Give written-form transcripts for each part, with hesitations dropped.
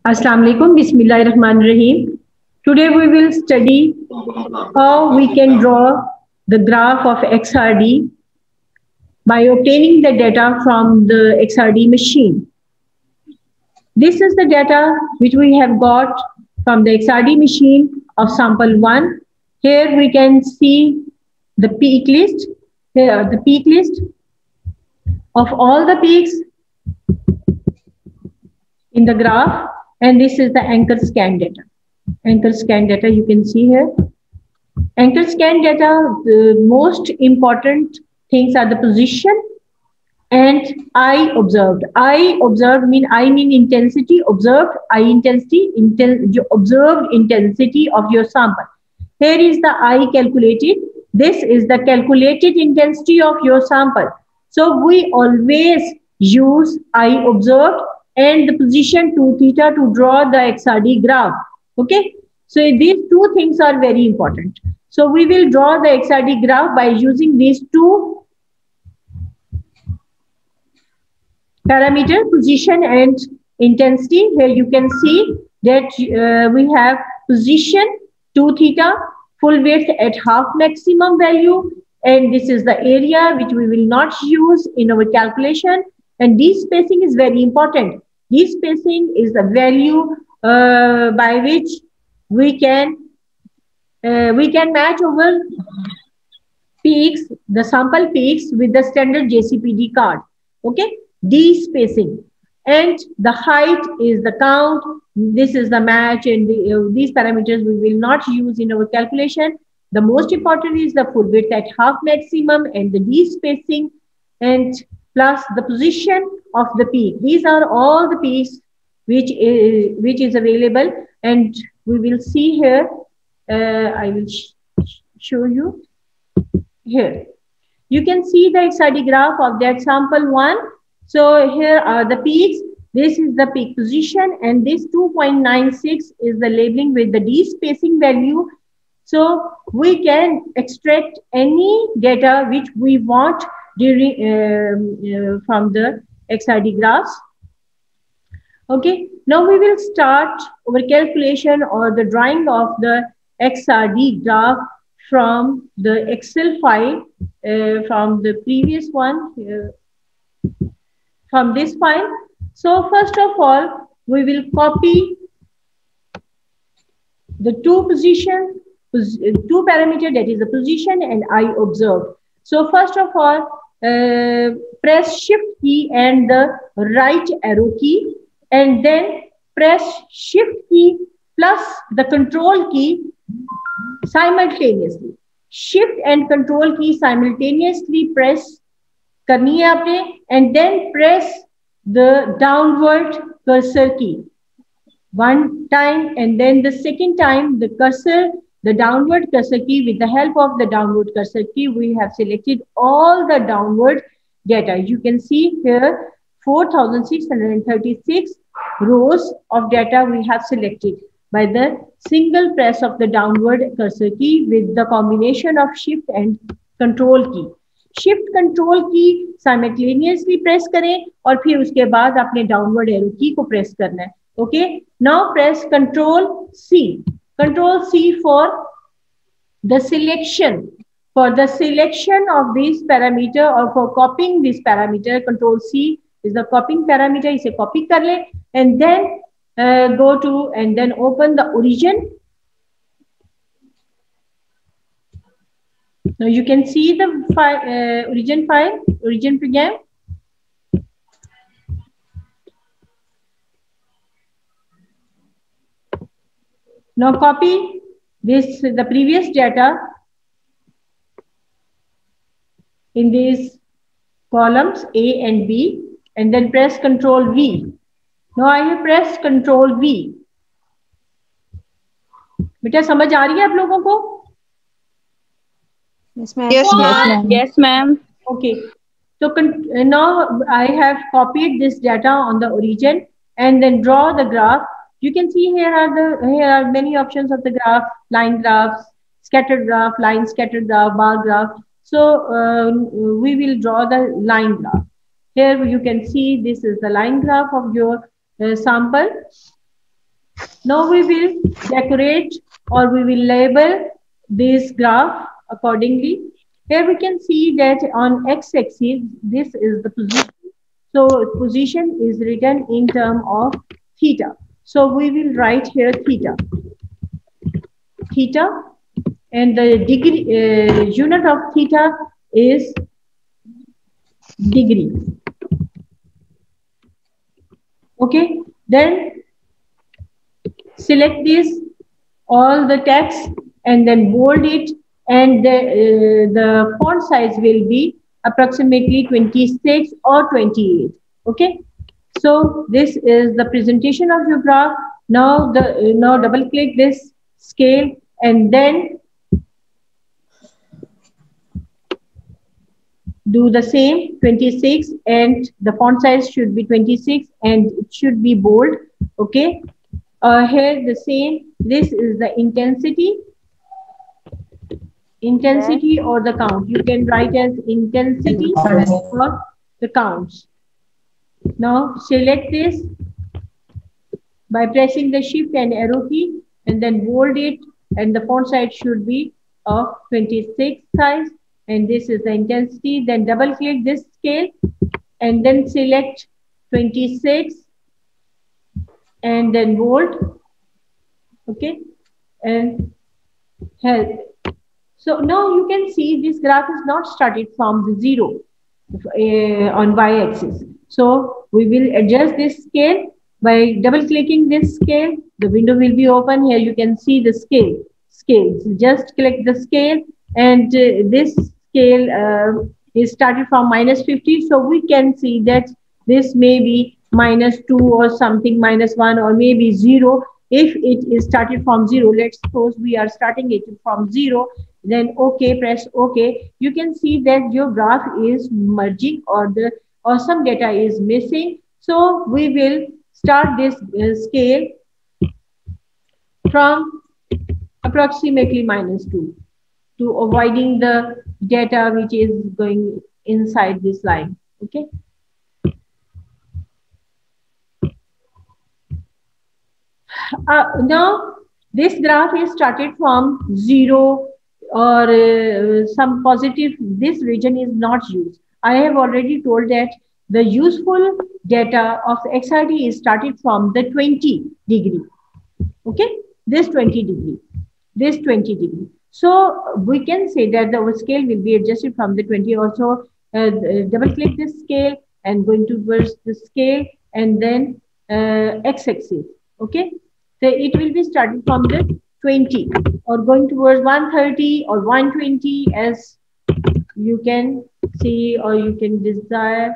Assalamu alaikum, Bismillahirrahmanirrahim. Today we will study how we can draw the graph of XRD by obtaining the data from the XRD machine. This is the data which we have got from the XRD machine of sample 1. Here we can see the peak list. Here the peak list of all the peaks in the graph, and this is the anchor scan data. Anchor scan data you can see here. Anchor scan data, the most important things are the position and I observed. I mean intensity, observed, I intensity, observed intensity of your sample. Here is the I calculated. This is the calculated intensity of your sample. So we always use I observed and the position 2 theta to draw the XRD graph. Okay. So these two things are very important. So we will draw the XRD graph by using these two parameter, position and intensity. Here you can see that we have position 2 theta, full width at half maximum value, and this is the area which we will not use in our calculation. And D spacing is very important. D spacing is the value by which we can match our peaks, the sample peaks with the standard JCPD card. Okay, D spacing, and the height is the count. This is the match, and these parameters we will not use in our calculation. The most important is the full width at half maximum and the D spacing, and plus the position of the peak. These are all the peaks which is available, and we will see here. I will show you here. You can see the XRD graph of that sample 1. So here are the peaks. This is the peak position, and this 2.96 is the labeling with the D spacing value. So we can extract any data which we want during from the XRD graphs. Okay, now we will start our calculation or the drawing of the XRD graph from the Excel file, from the previous one, from this file. So first of all, we will copy the two parameter, that is the position and I observed. So first of all, press shift key and the right arrow key, and then press shift key plus the control key simultaneously. Shift and control key simultaneously press करनी है आपने, and then press the downward cursor key one time, and then the second time the downward cursor key. With the help of the downward cursor key, we have selected all the downward data. You can see here 4,636 rows of data we have selected by the single press of the downward cursor key with the combination of shift and control key. Shift control की simultaneously press करें और फिर उसके बाद अपने downward arrow की को press करना है. Okay, now press control C for the selection, of this parameter or for copying this parameter. Control C is the copying parameter, इसे कॉपी कर ले, and then go to and then open the origin. Now you can see the origin program. Now copy the previous data in these columns A and B, and then press Control V. Now I have pressed Control V. बेटा समझ आ रही है आप लोगों को? Yes, ma'am. Yes, ma'am. Yes, ma'am. Okay. So now I have copied this data on the origin and then draw the graph. You can see here are many options of the graph: line graphs, scattered graph, line scattered graph, bar graph. So we will draw the line graph. Here you can see this is the line graph of your sample. Now we will decorate or we will label this graph accordingly. Here we can see that on x-axis, this is the position. So position is written in term of theta. So we will write here theta. Theta, and the degree unit of theta is degree. Okay, then select this all the text and then bold it, and the font size will be approximately 26 or 28. Okay, so this is the presentation of your graph. Now now double click this scale and then do the same 26, and the font size should be 26 and it should be bold. Okay, here the same, this is the intensity or the count. You can write as intensity or the counts. Now select this by pressing the shift and arrow key and then bold it, and the font size should be of 26 size, and this is the intensity. Then double click this scale and then select 26 and then bold. Okay, and help. So now you can see this graph is not started from the zero on y-axis. So we will adjust this scale by double clicking this scale. The window will be open. Here you can see the scale. Scales. Just click the scale, and this scale is started from -50. So we can see that this may be -2 or something, -1 or maybe 0. If it is started from 0, let's suppose we are starting it from 0, then okay, press okay. You can see that your graph is merging or some data is missing. So we will start this scale from approximately -2 to avoiding the data which is going inside this line. Okay. Now this graph is started from 0 or some positive. This region is not used. I have already told that the useful data of the XRD is started from the 20 degree. Okay, this 20 degree, this 20 degree. So we can say that the scale will be adjusted from the 20. Also double click this scale and going towards the scale and then x-axis. Okay, so it will be starting from the 20 or going towards 130 or 120 as you can see or you can desire.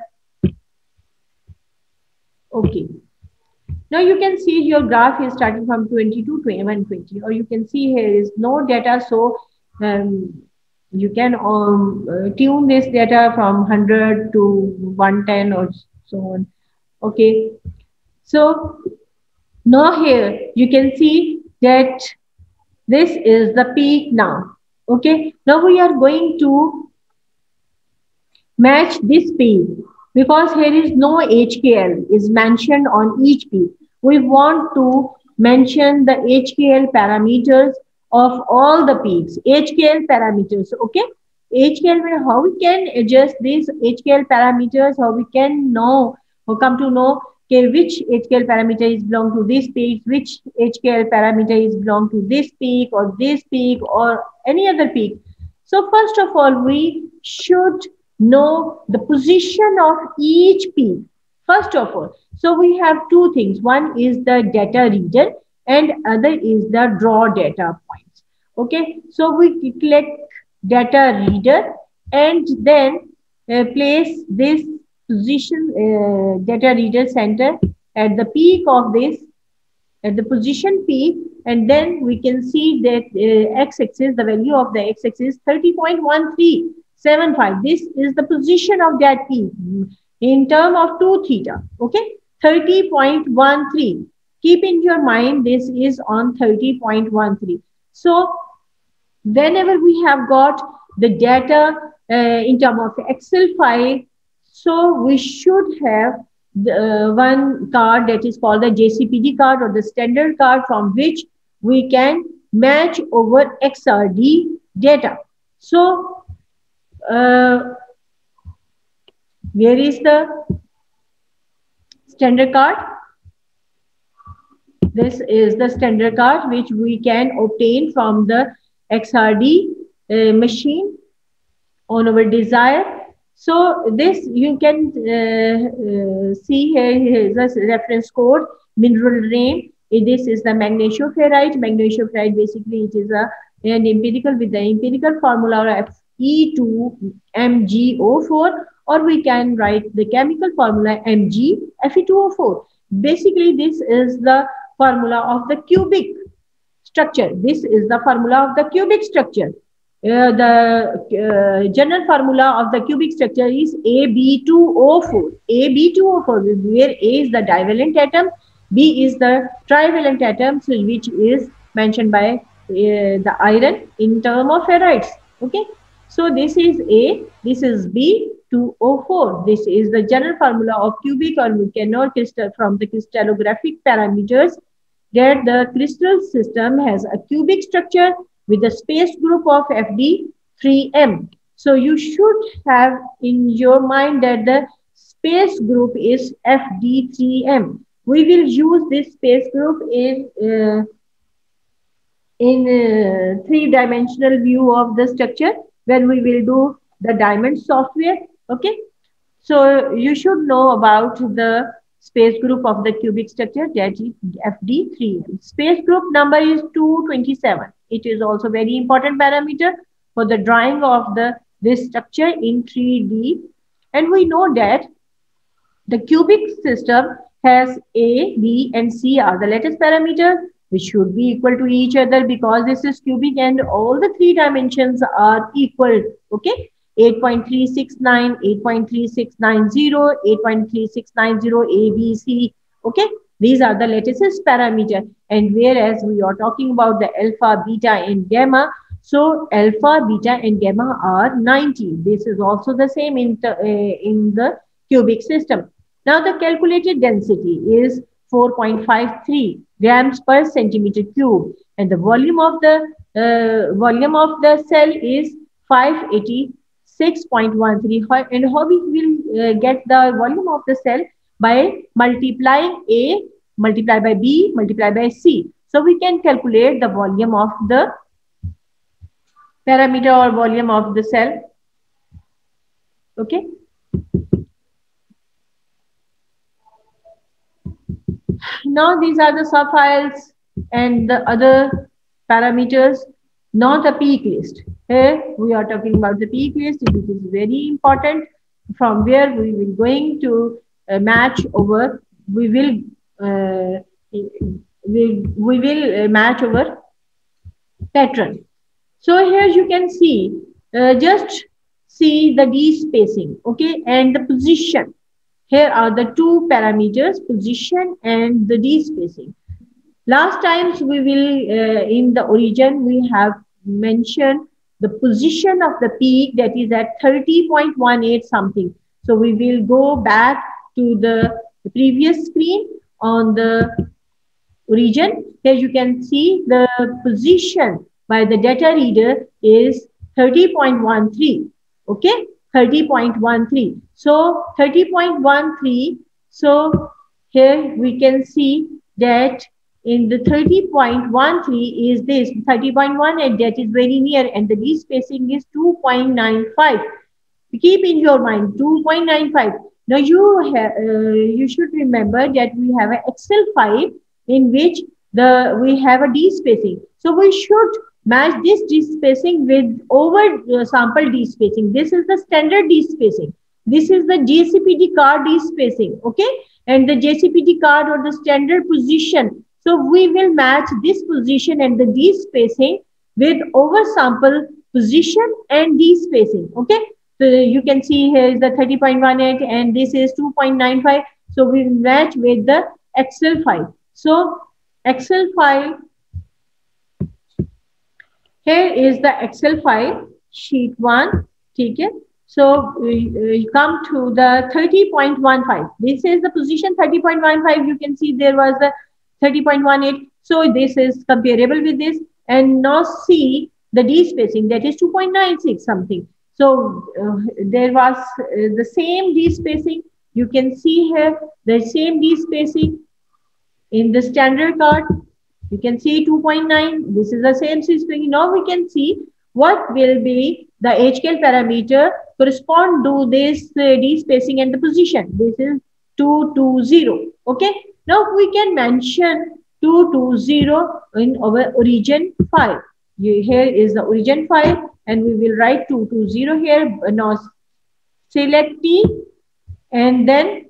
Okay. Now you can see your graph is starting from 20 to 120, or you can see here is no data. So you can tune this data from 100 to 110 or so on. Okay. So now here you can see that this is the peak now. Okay. Now we are going to match this peak because here is no HKL is mentioned on each peak. We want to mention the HKL parameters of all the peaks. HKL parameters. Okay. HKL, how we can adjust these HKL parameters, how we can know or come to know okay, which HKL parameter is belong to this peak, which HKL parameter is belong to this peak or any other peak. So first of all, we should know the position of each peak. First of all, so we have two things. One is the data reader and other is the draw data points. Okay, so we click data reader and then place this position data reader center at the peak of this, at the position peak, and then we can see that x-axis, the value of the x-axis 30.1375. This is the position of that peak in term of 2 theta. Okay, 30.13. Keep in your mind this is on 30.13. So whenever we have got the data in term of Excel file, so we should have one card that is called the JCPD card or the standard card, from which we can match over XRD data. So where is the standard card? This is the standard card which we can obtain from the XRD machine on our desire. So this you can see here. Here is a reference code, mineral name. This is the magnetioferrite. Magnetioferrite, basically it is an empirical with the empirical formula Fe2MgO4, or we can write the chemical formula MgFe2O4. Basically this is the formula of the cubic structure. This is the formula of the cubic structure. The general formula of the cubic structure is AB2O4. AB2O4, where A is the divalent atom, B is the trivalent atom, which is mentioned by the iron in term of ferrites. Okay, so this is A, this is B2O4. This is the general formula of cubic or Cantor crystal from the crystallographic parameters, that the crystal system has a cubic structure with a space group of FD3M. So you should have in your mind that the space group is FD3M. We will use this space group in three-dimensional view of the structure when we will do the diamond software. Okay, so you should know about the space group of the cubic structure, that is FD3M. Space group number is 227. It is also very important parameter for the drawing of this structure in 3D. And we know that the cubic system has A, B, and C are the lattice parameters, which should be equal to each other because this is cubic and all the three dimensions are equal. Okay. 8.369, 8.3690, 8.3690, A, B, C. Okay, these are the lattices parameter. And whereas we are talking about the alpha, beta, and gamma, so alpha, beta, and gamma are 90. This is also the same in the cubic system. Now the calculated density is 4.53 grams per centimeter cube, and the volume of the cell is 580. 6.13, and how we will get the volume of the cell? By multiplying A multiplied by B multiplied by C. So we can calculate the volume of the parameter or volume of the cell. Okay. Now these are the subfiles and the other parameters. Now the peak list. Here we are talking about the peak list. It is very important, from where we will going to match over. We will match over pattern. So here you can see, just see the D spacing, okay, and the position. Here are the two parameters, position and the D spacing. Last times we will, in the origin, we have mentioned the position of the peak, that is at 30.18 something. So we will go back to the previous screen on the origin. Here you can see the position by the data reader is 30.13. Okay, 30.13. So 30.13. So here we can see that in the 30.13 is this 30.1, and that is very near, and the D spacing is 2.95. Keep in your mind 2.95. Now you should remember that we have an Excel file in which we have a D spacing. So we should match this D spacing with over sample D spacing. This is the standard D spacing. This is the JCPD card D spacing. Okay, and the JCPD card or the standard position. So we will match this position and the D spacing with oversample position and D spacing. Okay, so you can see here is the 30.18 and this is 2.95. So we will match with the Excel file. So Excel file, here is the Excel file sheet 1. Okay, So we come to the 30.15. This is the position 30.15. You can see there was the 30.18. So this is comparable with this. And now see the D spacing, that is 2.96 something. So there was the same D spacing. You can see here the same D spacing in the standard card. You can see 2.9. This is the same spacing. Now we can see what will be the HKL parameter correspond to this D spacing and the position. This is 220. Okay. Now we can mention 220 in our origin file. Here is the origin file, and we will write 220 here. Now select T and then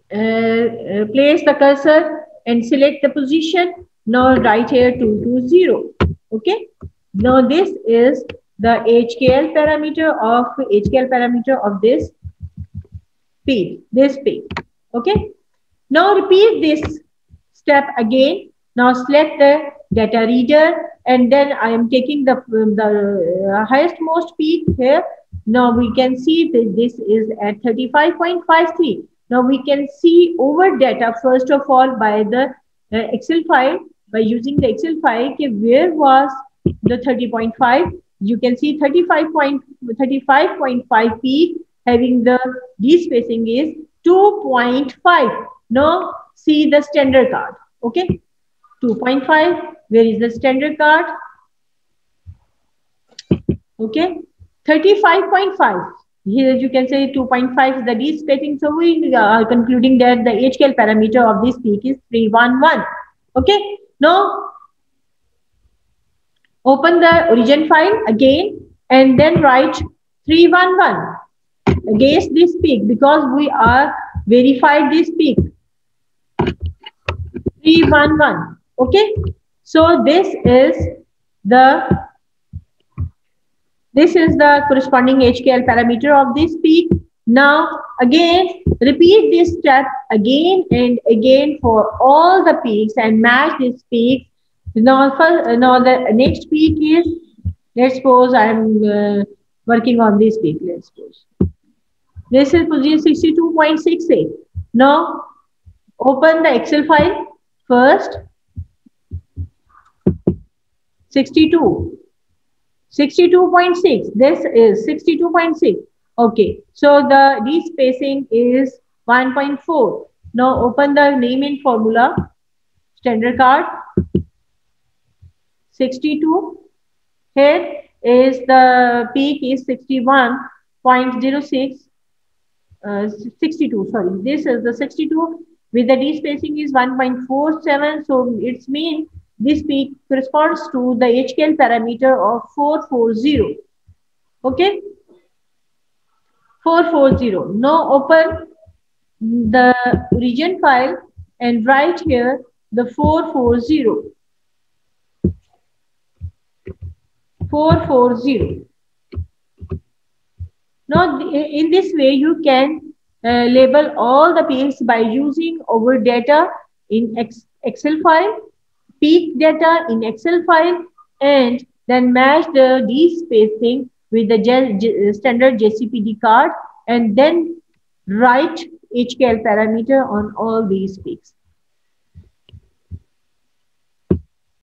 place the cursor and select the position. Now write here 220. Okay. Now this is the HKL parameter of this peak. Okay. Now repeat this step again. Now select the data reader, and then I am taking the highest most peak here. Now we can see that this is at 35.53. Now we can see over data first of all by the Excel file, by using the Excel file. Okay, where was the 30.5? You can see 35.5 peak having the D spacing is 2.5. Now see the standard card. Okay, 2.5. Where is the standard card? Okay, 35.5. Here you can say 2.5 is the D spacing. So we are concluding that the HKL parameter of this peak is 311. Okay. Now open the origin file again and then write 311 against this peak, because we are verified this peak 311. Okay. So this is the corresponding HKL parameter of this peak. Now again repeat this step again and again for all the peaks and match this peak. Now the next peak is, let's suppose I am working on this peak. Let's suppose this is position 62.68. Now open the Excel file first. 62.6. This is 62.6. Okay. So the D spacing is 1.4. Now open the name in formula. Standard card. 62. Here is the peak is 61.06. 62. Sorry. This is the 62 with the D spacing is 1.47. So it's mean this peak corresponds to the HKL parameter of 440. Okay. 440. Now open the origin file and write here the 440. 440. Now in this way you can label all the peaks by using our data in Excel file, peak data in Excel file, and then match the D spacing with the standard JCPD card, and then write HKL parameter on all these peaks.